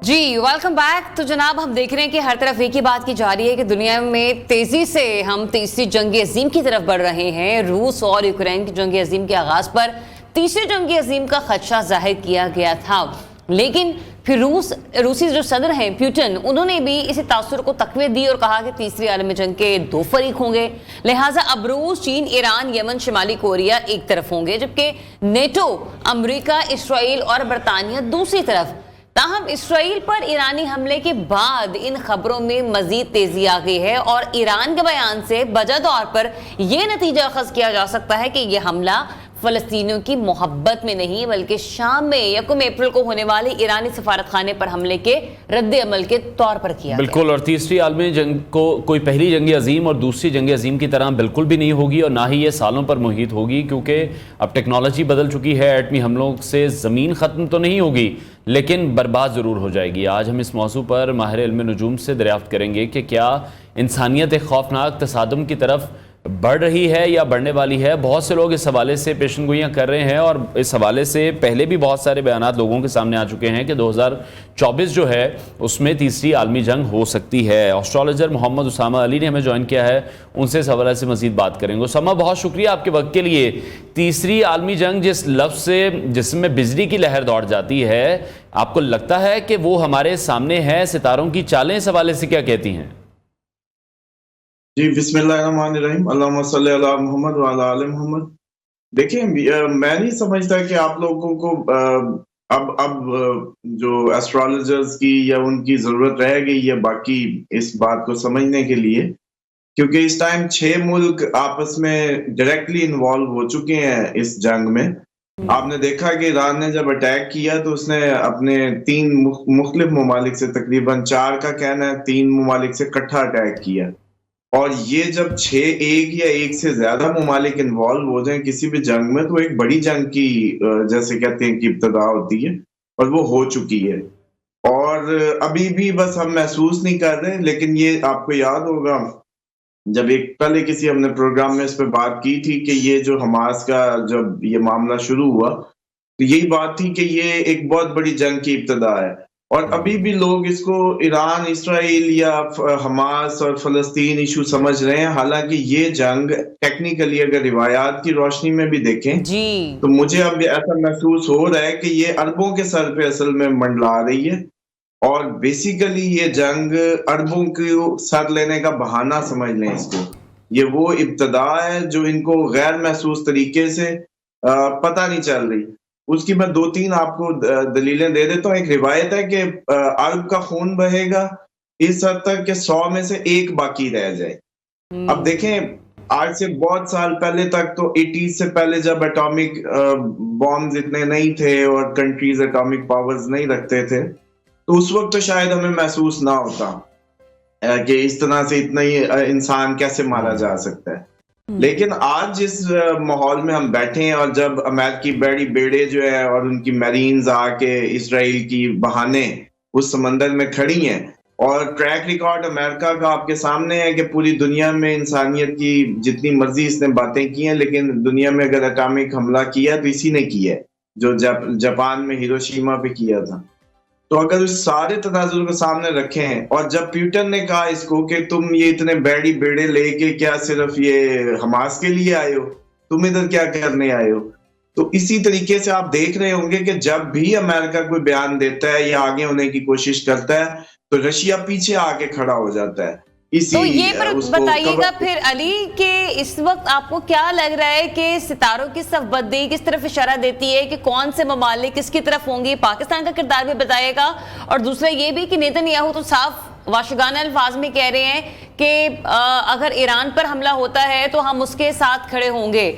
جی welcome back. تو جناب ہم دیکھ رہے ہیں کہ ہر طرف ایک ہی بات کی جا رہی ہے کہ دنیا میں تیزی سے ہم تیسری جنگ عظیم کی طرف بڑھ رہے ہیں. روس اور یوکرین کی جنگ عظیم کے آغاز پر تیسری جنگ عظیم کا خدشہ ظاہر کیا گیا تھا، لیکن پھر روسی جو صدر ہیں پیوٹن، انہوں نے بھی اسی تاثر کو تقویت دی اور کہا کہ تیسری عالمی جنگ کے دو فریق ہوں گے، لہٰذا اب روس، چین، ایران، یمن، شمالی کوریا ایک طرف ہوں گے، جبکہ نیٹو، امریکہ، اسرائیل اور برطانیہ دوسری طرف. تاہم اسرائیل پر ایرانی حملے کے بعد ان خبروں میں مزید تیزی آ گئی ہے اور ایران کے بیان سے بجا طور پر یہ نتیجہ اخذ کیا جا سکتا ہے کہ یہ حملہ فلسطینیوں کی محبت میں نہیں بلکہ شام میں 1 اپریل کو ہونے والے ایرانی سفارت خانے پر حملے کے رد عمل کے طور پر کیا گیا. بالکل، اور تیسری عالمی جنگ کو کوئی پہلی جنگ عظیم اور دوسری جنگ عظیم کی طرح بالکل بھی نہیں ہوگی، اور نہ ہی یہ سالوں پر محیط ہوگی، کیونکہ اب ٹیکنالوجی بدل چکی ہے. ایٹمی حملوں سے زمین ختم تو نہیں ہوگی لیکن برباد ضرور ہو جائے گی. آج ہم اس موضوع پر ماہر علم نجوم سے دریافت کریں گے کہ کیا انسانیت ایک خوفناک تصادم کی طرف بڑھ رہی ہے یا بڑھنے والی ہے. بہت سے لوگ اس حوالے سے پیشن گوئیاں کر رہے ہیں، اور اس حوالے سے پہلے بھی بہت سارے بیانات لوگوں کے سامنے آ چکے ہیں کہ 2024 جو ہے اس میں تیسری عالمی جنگ ہو سکتی ہے. اسٹرالوجر محمد اسامہ علی نے ہمیں جوائن کیا ہے، ان سے اس حوالے سے مزید بات کریں گے. اسامہ، بہت شکریہ آپ کے وقت کے لیے. تیسری عالمی جنگ جس لفظ سے جسم میں بجلی کی لہر دوڑ جاتی ہے، آپ کو لگتا ہے کہ وہ ہمارے سامنے ہے؟ ستاروں کی چالیں اس حوالے سے کیا کہتی ہیں؟ جی بسم اللہ الرحمن الرحیم، اللہم صلی علی محمد وعلی آل محمد. دیکھیں، میں نہیں سمجھتا کہ آپ لوگوں کو اب جو ایسٹرالوجرز کی یا ان کی ضرورت رہ گئی ہے باقی اس بات کو سمجھنے کے لیے، کیونکہ اس ٹائم 6 ملک آپس میں ڈائریکٹلی انوالو ہو چکے ہیں اس جنگ میں. آپ نے دیکھا کہ ایران نے جب اٹیک کیا تو اس نے اپنے 3 مختلف ممالک سے، تقریباً 4 کا کہنا ہے، 3 ممالک سے اکٹھا اٹیک کیا. اور یہ جب 1 یا 1 سے زیادہ ممالک انوالو ہو جائیں کسی بھی جنگ میں تو ایک بڑی جنگ کی جیسے کہتے ہیں کہ ابتدا ہوتی ہے، اور وہ ہو چکی ہے. اور ابھی بھی بس ہم محسوس نہیں کر رہے. لیکن یہ آپ کو یاد ہوگا جب ایک پہلے کسی ہم نے پروگرام میں اس پہ بات کی تھی کہ یہ جو حماس کا جب یہ معاملہ شروع ہوا تو یہی بات تھی کہ یہ ایک بہت بڑی جنگ کی ابتدا ہے. اور ابھی بھی لوگ اس کو ایران، اسرائیل یا حماس اور فلسطین ایشو سمجھ رہے ہیں، حالانکہ یہ جنگ ٹیکنیکلی اگر روایات کی روشنی میں بھی دیکھیں تو مجھے اب ایسا محسوس ہو رہا ہے کہ یہ عربوں کے سر پہ اصل میں منڈلا رہی ہے. اور بیسیکلی یہ جنگ عربوں کو سر لینے کا بہانہ سمجھ لیں اس کو. یہ وہ ابتدا ہے جو ان کو غیر محسوس طریقے سے پتہ نہیں چل رہی. اس کی میں 2-3 آپ کو دلیلیں دے دیتا ہوں. ایک روایت ہے کہ عرب کا خون بہے گا اس حد تک کہ 100 میں سے 1 باقی رہ جائے. اب دیکھیں، آج سے بہت سال پہلے تک تو 80s سے پہلے جب اٹامک بامز اتنے نہیں تھے اور کنٹریز اٹامک پاورز نہیں رکھتے تھے تو اس وقت تو شاید ہمیں محسوس نہ ہوتا کہ اس طرح سے اتنا ہی انسان کیسے مارا جا سکتا ہے. لیکن آج جس ماحول میں ہم بیٹھے ہیں، اور جب امریکی بڑی بیڑے جو ہے اور ان کی میرینز آ کے اسرائیل کی بہانے اس سمندر میں کھڑی ہیں، اور ٹریک ریکارڈ امریکہ کا آپ کے سامنے ہے کہ پوری دنیا میں انسانیت کی جتنی مرضی اس نے باتیں کی ہیں، لیکن دنیا میں اگر اٹامک حملہ کیا تو اسی نے کیا ہے جو جاپان میں ہیروشیما پہ کیا تھا. تو اگر اس سارے تناظر کو سامنے رکھے ہیں، اور جب پیوٹن نے کہا اس کو کہ تم یہ اتنے بیڑی بیڑے لے کے کیا صرف یہ حماس کے لیے آئے ہو، تم ادھر کیا کرنے آئے ہو، تو اسی طریقے سے آپ دیکھ رہے ہوں گے کہ جب بھی امریکہ کوئی بیان دیتا ہے یا آگے ہونے کی کوشش کرتا ہے تو رشیا پیچھے آ کے کھڑا ہو جاتا ہے. تو یہ بتائیے گا پھر علی کہ اس وقت آپ کو کیا لگ رہا ہے کہ ستاروں کی صف بندی کس طرف اشارہ دیتی ہے کہ کون سے ممالک کس کی طرف ہوں گی؟ پاکستان کا کردار بھی بتائے گا، اور دوسرا یہ بھی کہ نیتن یاہو تو صاف واشگانہ الفاظ میں کہہ رہے ہیں کہ اگر ایران پر حملہ ہوتا ہے تو ہم اس کے ساتھ کھڑے ہوں گے.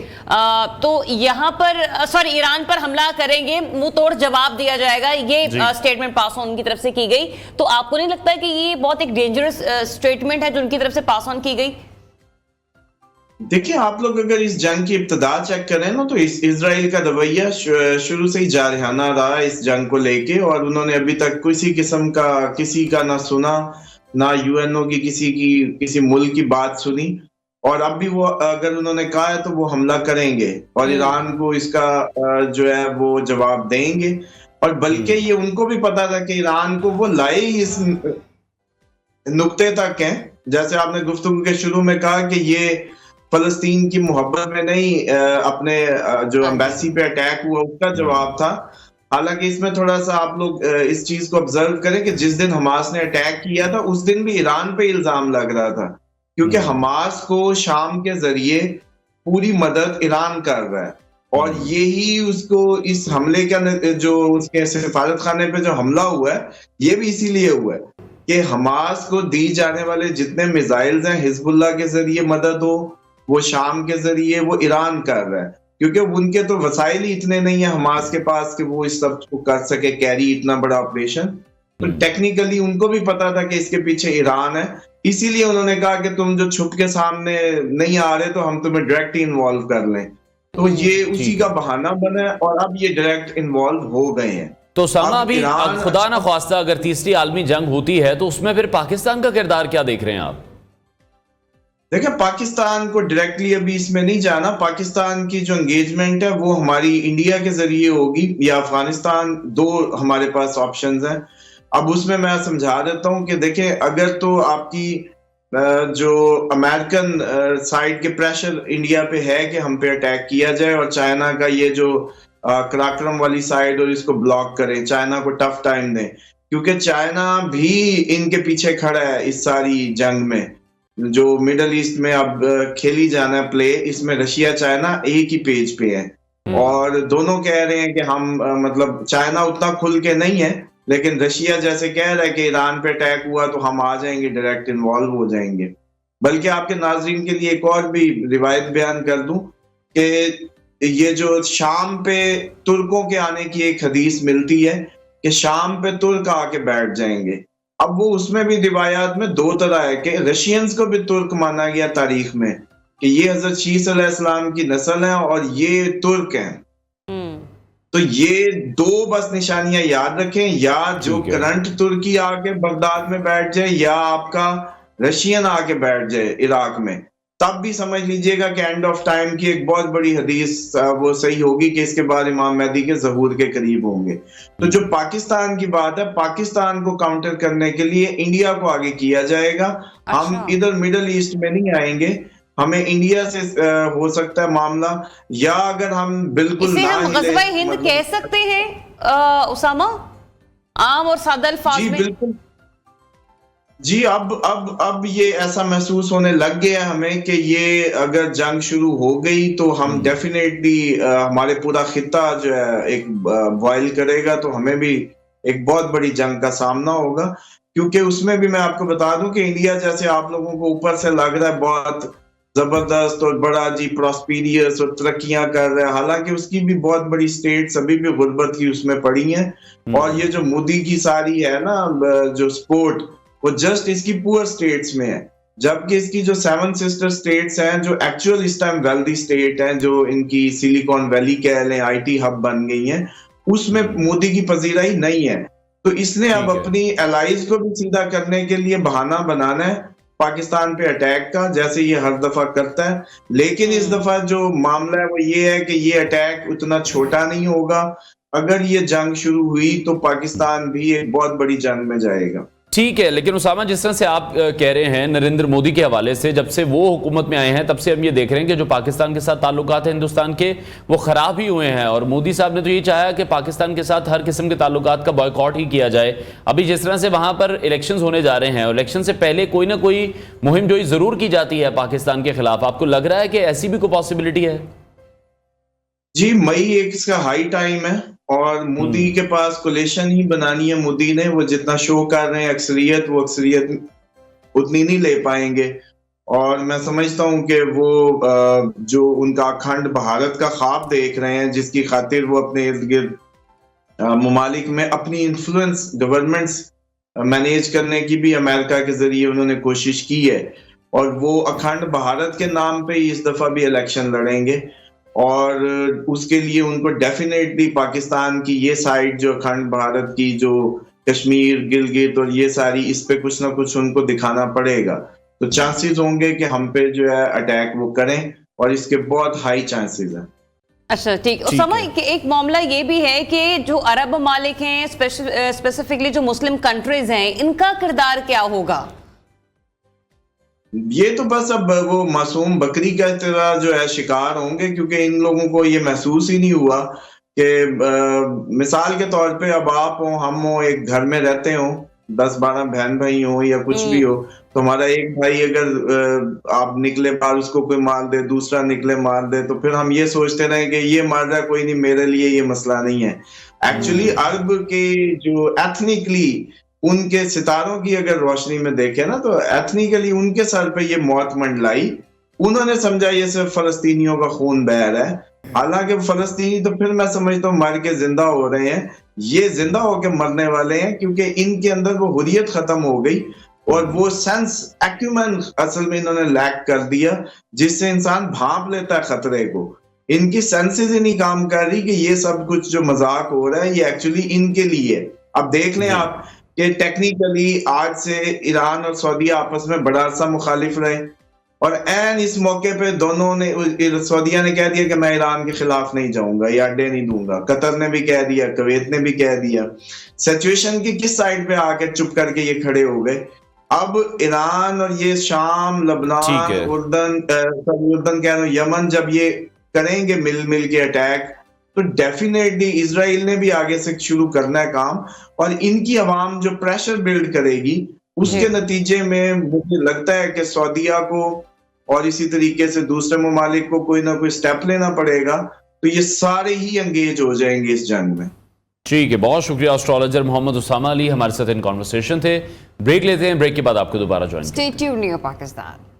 تو یہاں پر ایران پر حملہ کریں گے، منہ توڑ جواب دیا جائے گا، یہ سٹیٹمنٹ پاس آن کی طرف سے کی گئی. تو آپ کو نہیں لگتا کہ یہ بہت ایک ڈینجرس سٹیٹمنٹ ہے جو ان کی طرف سے پاس آن کی گئی؟ دیکھیں، آپ لوگ اگر اس جنگ کی ابتدا چیک کریں نا تو اسرائیل کا رویہ شروع سے ہی جارحانہ رہا اس جنگ کو لے کے، اور انہوں نے ابھی تک کسی قسم کا کسی کا نہ سنا، نہ یو این او کی کسی ملک کی بات سنی. اور اب بھی وہ اگر انہوں نے کہا ہے تو وہ حملہ کریں گے اور ایران کو اس کا جو ہے وہ جواب دیں گے. اور بلکہ یہ ان کو بھی پتا تھا کہ ایران کو وہ لائے ہی اس نقطے تک ہیں، جیسے آپ نے گفتگو کے شروع میں کہا کہ یہ فلسطین کی محبت میں نہیں اپنے جو امبیسی پہ اٹیک ہوا اس کا جواب تھا. حالانکہ اس میں تھوڑا سا آپ لوگ اس چیز کو آبزرو کریں کہ جس دن حماس نے اٹیک کیا تھا اس دن بھی ایران پہ الزام لگ رہا تھا، کیونکہ حماس کو شام کے ذریعے پوری مدد ایران کر رہا ہے. اور یہی اس کو اس حملے کا جو اس کے سفارت خانے پہ جو حملہ ہوا ہے یہ بھی اسی لیے ہوا ہے کہ حماس کو دی جانے والے جتنے میزائلز ہیں حزب اللہ کے ذریعے مدد ہو، وہ شام کے ذریعے وہ ایران کر رہا ہے، کیونکہ ان کے تو وسائل ہی اتنے نہیں ہیں حماس کے پاس کہ وہ اس سب کو کر سکے کیری اتنا بڑا آپریشن. تو ٹیکنیکلی ان کو بھی پتا تھا کہ اس کے پیچھے ایران ہے، اسی لیے انہوں نے کہا کہ تم جو چھپ کے سامنے نہیں آ رہے تو ہم تمہیں ڈائریکٹ انوالو کر لیں. تو یہ اسی کا بہانہ بنا ہے اور اب یہ ڈائریکٹ انوالو ہو گئے ہیں. تو اسامہ ابھی خدا نہ خواستہ اگر تیسری عالمی جنگ ہوتی ہے تو اس میں پھر پاکستان کا کردار کیا دیکھ رہے ہیں آپ؟ دیکھیں پاکستان کو ڈائریکٹلی ابھی اس میں نہیں جانا. پاکستان کی جو انگیجمنٹ ہے وہ ہماری انڈیا کے ذریعے ہوگی یا افغانستان، دو ہمارے پاس آپشنز ہیں. اب اس میں سمجھا دیتا ہوں کہ دیکھیں اگر تو آپ کی جو امریکن سائڈ کے پریشر انڈیا پہ ہے کہ ہم پہ اٹیک کیا جائے، اور چائنا کا یہ جو کراکرم والی سائڈ اور اس کو بلاک کریں، چائنا کو ٹف ٹائم دیں، کیونکہ چائنا بھی ان کے پیچھے کھڑا ہے اس ساری جنگ میں جو مڈل ایسٹ میں اب کھیلی جانا ہے پلے. اس میں رشیا چائنا ایک ہی پیج پہ ہے اور دونوں کہہ رہے ہیں کہ ہم مطلب چائنا اتنا کھل کے نہیں ہے، لیکن رشیا جیسے کہہ رہا ہے کہ ایران پہ اٹیک ہوا تو ہم آ جائیں گے، ڈائریکٹ انوالو ہو جائیں گے. بلکہ آپ کے ناظرین کے لیے ایک اور بھی روایت بیان کر دوں کہ یہ جو شام پہ ترکوں کے آنے کی ایک حدیث ملتی ہے کہ شام پہ ترک آ کے بیٹھ جائیں گے. اب وہ اس میں بھی روایات میں دو طرح ہے کہ رشینز کو بھی ترک مانا گیا تاریخ میں کہ یہ حضرت شیس علیہ السلام کی نسل ہیں اور یہ ترک ہیں. تو یہ دو بس نشانیاں یاد رکھیں، یا جو کرنٹ ترکی آ کے بغداد میں بیٹھ جائے یا آپ کا رشین آ کے بیٹھ جائے عراق میں، تب بھی سمجھ لیجئے گا کہ اینڈ آف ٹائم کی ایک بہت بڑی حدیث وہ صحیح ہوگی کہ اس کے بعد امام مہدی کے ظہور کے قریب ہوں گے. تو جو پاکستان کی بات ہے، پاکستان کو کاؤنٹر کرنے کے لیے انڈیا کو آگے کیا جائے گا. ہم ادھر مڈل ایسٹ میں نہیں آئیں گے، ہمیں انڈیا سے ہو سکتا ہے معاملہ، یا اگر ہم بالکل اسے ہم غزوہ ہند کہہ سکتے ہیں اسامہ عام اور سادہ الفاظ میں؟ جی بالکل جی. اب یہ ایسا محسوس ہونے لگ گیا ہمیں کہ یہ اگر جنگ شروع ہو گئی تو ہم ڈیفینیٹلی ہمارے پورا خطہ جو ہے ایک بوائل کرے گا، تو ہمیں بھی ایک بہت بڑی جنگ کا سامنا ہوگا. کیونکہ اس میں بھی میں آپ کو بتا دوں کہ انڈیا جیسے آپ لوگوں کو اوپر سے لگ رہا ہے بہت زبردست اور بڑا جی پراسپیریس اور ترقیاں کر رہا ہے، حالانکہ اس کی بھی بہت بڑی سٹیٹس ابھی بھی غربت کی اس میں پڑی ہیں. اور یہ جو مودی کی ساری ہے نا جو سپورٹ، وہ جسٹ اس کی پور سٹیٹس میں ہے، جبکہ اس کی جو 7 سسٹر سٹیٹس ہیں جو ایکچوئل اس ٹائم ویلدی سٹیٹ ہیں، جو ان کی سلیکون ویلی کہہ لیں، آئی ٹی ہب بن گئی ہیں، اس میں مودی کی پذیرائی نہیں ہے. تو اس نے اب اپنی الائز کو بھی سیدھا کرنے کے لیے بہانہ بنانا ہے پاکستان پہ اٹیک کا، جیسے یہ ہر دفعہ کرتا ہے. لیکن اس دفعہ جو معاملہ ہے وہ یہ ہے کہ یہ اٹیک اتنا چھوٹا نہیں ہوگا. اگر یہ جنگ شروع ہوئی تو پاکستان بھی ایک بہت بڑی جنگ میں جائے گا. ٹھیک ہے، لیکن اسامہ جس طرح سے آپ کہہ رہے ہیں نریندر مودی کے حوالے سے، جب سے وہ حکومت میں آئے ہیں تب سے ہم یہ دیکھ رہے ہیں کہ جو پاکستان کے ساتھ تعلقات ہیں ہندوستان کے وہ خراب ہی ہوئے ہیں، اور مودی صاحب نے تو یہ چاہا کہ پاکستان کے ساتھ ہر قسم کے تعلقات کا بائیکاٹ ہی کیا جائے. ابھی جس طرح سے وہاں پر الیکشنز ہونے جا رہے ہیں، الیکشن سے پہلے کوئی نہ کوئی مہم جوئی ضرور کی جاتی ہے پاکستان کے خلاف. آپ کو لگ رہا ہے کہ ایسی بھی کوئی پاسبلٹی ہے؟ جی مئی ایک اس کا ہائی ٹائم ہے اور مودی کے پاس کولیشن ہی بنانی ہے. مودی نے وہ جتنا شو کر رہے ہیں اکثریت، وہ اکثریت اتنی نہیں لے پائیں گے. اور میں سمجھتا ہوں کہ وہ جو ان کا اکھنڈ بھارت کا خواب دیکھ رہے ہیں، جس کی خاطر وہ اپنے ارد گرد ممالک میں اپنی انفلوئنس گورنمنٹس مینیج کرنے کی بھی امریکہ کے ذریعے انہوں نے کوشش کی ہے، اور وہ اکھنڈ بھارت کے نام پہ ہی اس دفعہ بھی الیکشن لڑیں گے. اور اس کے لیے ان کو ڈیفینیٹلی پاکستان کی یہ سائڈ جو اکھنڈ بھارت کی، جو کشمیر، گلگت اور یہ ساری، اس پہ کچھ نہ کچھ ان کو دکھانا پڑے گا. تو چانسز ہوں گے کہ ہم پہ جو ہے اٹیک وہ کریں، اور اس کے بہت ہائی چانسز ہیں. اچھا ٹھیک اسامہ ایک معاملہ یہ بھی ہے کہ جو عرب ممالک ہیں اسپیسیفکلی جو مسلم کنٹریز ہیں ان کا کردار کیا ہوگا؟ یہ تو بس اب وہ معصوم بکری کا طرح جو ہے شکار ہوں گے، کیونکہ ان لوگوں کو یہ محسوس ہی نہیں ہوا کہ مثال کے طور پہ اب آپ ہوں ہم ہوں ایک گھر میں رہتے ہوں 10-12 بہن بھائی ہوں یا کچھ بھی ہو، تو ہمارا ایک بھائی اگر آپ نکلے باہر اس کو کوئی مار دے، دوسرا نکلے مار دے، تو پھر ہم یہ سوچتے رہے کہ یہ مار رہا ہے کوئی نہیں، میرے لیے یہ مسئلہ نہیں ہے۔ ایکچولی عرب کے جو ایتھنیکلی ان کے ستاروں کی اگر روشنی میں دیکھیں نا، تو ایتھنیکلی ان کے سر پہ یہ موت منڈلائی، انہوں نے سمجھا یہ صرف فلسطینیوں کا خون بہہ رہا ہے، حالانکہ فلسطینی تو پھر میں سمجھتا ہوں مر کے زندہ ہو رہے ہیں، یہ زندہ ہو کے مرنے والے ہیں، کیونکہ ان کے اندر وہ حریت ختم ہو گئی اور وہ سینس ایکیومن اصل میں انہوں نے لیک کر دیا، جس سے انسان بھانپ لیتا ہے خطرے کو۔ ان کی سینسز ہی نہیں کام کر رہی کہ یہ سب کچھ جو مذاق ہو رہا ہے یہ ایکچولی ان کے لیے ہے۔ اب دیکھ لیں آپ کہ ٹیکنیکلی آج سے ایران اور سعودیہ آپس میں بڑا عرصہ مخالف رہے، اور این اس موقع پہ دونوں نے، سعودیہ نے کہہ دیا کہ میں ایران کے خلاف نہیں جاؤں گا یا اڈے نہیں دوں گا، قطر نے بھی کہہ دیا، کویت نے بھی کہہ دیا، سچویشن کی کس سائڈ پہ آ کے چپ کر کے یہ کھڑے ہو گئے۔ اب ایران اور یہ شام، لبنان، اردن کہہ رہا ہوں یمن جب یہ کریں گے مل کے اٹیک، تو ڈیفینیٹلی اسرائیل نے بھی آگے سے شروع کرنا ہے کام، اور ان کی عوام جو پریشر بلڈ کرے گی اس کے نتیجے میں مجھے لگتا ہے کہ سعودیہ کو اور اسی طریقے سے دوسرے ممالک کو کوئی نہ کوئی سٹیپ لینا پڑے گا، تو یہ سارے ہی انگیج ہو جائیں گے اس جنگ میں۔ ٹھیک ہے، بہت شکریہ اسٹرالوجر محمد اسامہ علی ہمارے ساتھ ان کانورسیشن تھے۔ بریک لیتے ہیں، بریک کے بعد آپ کو دوبارہ join stay tuned new Pakistan.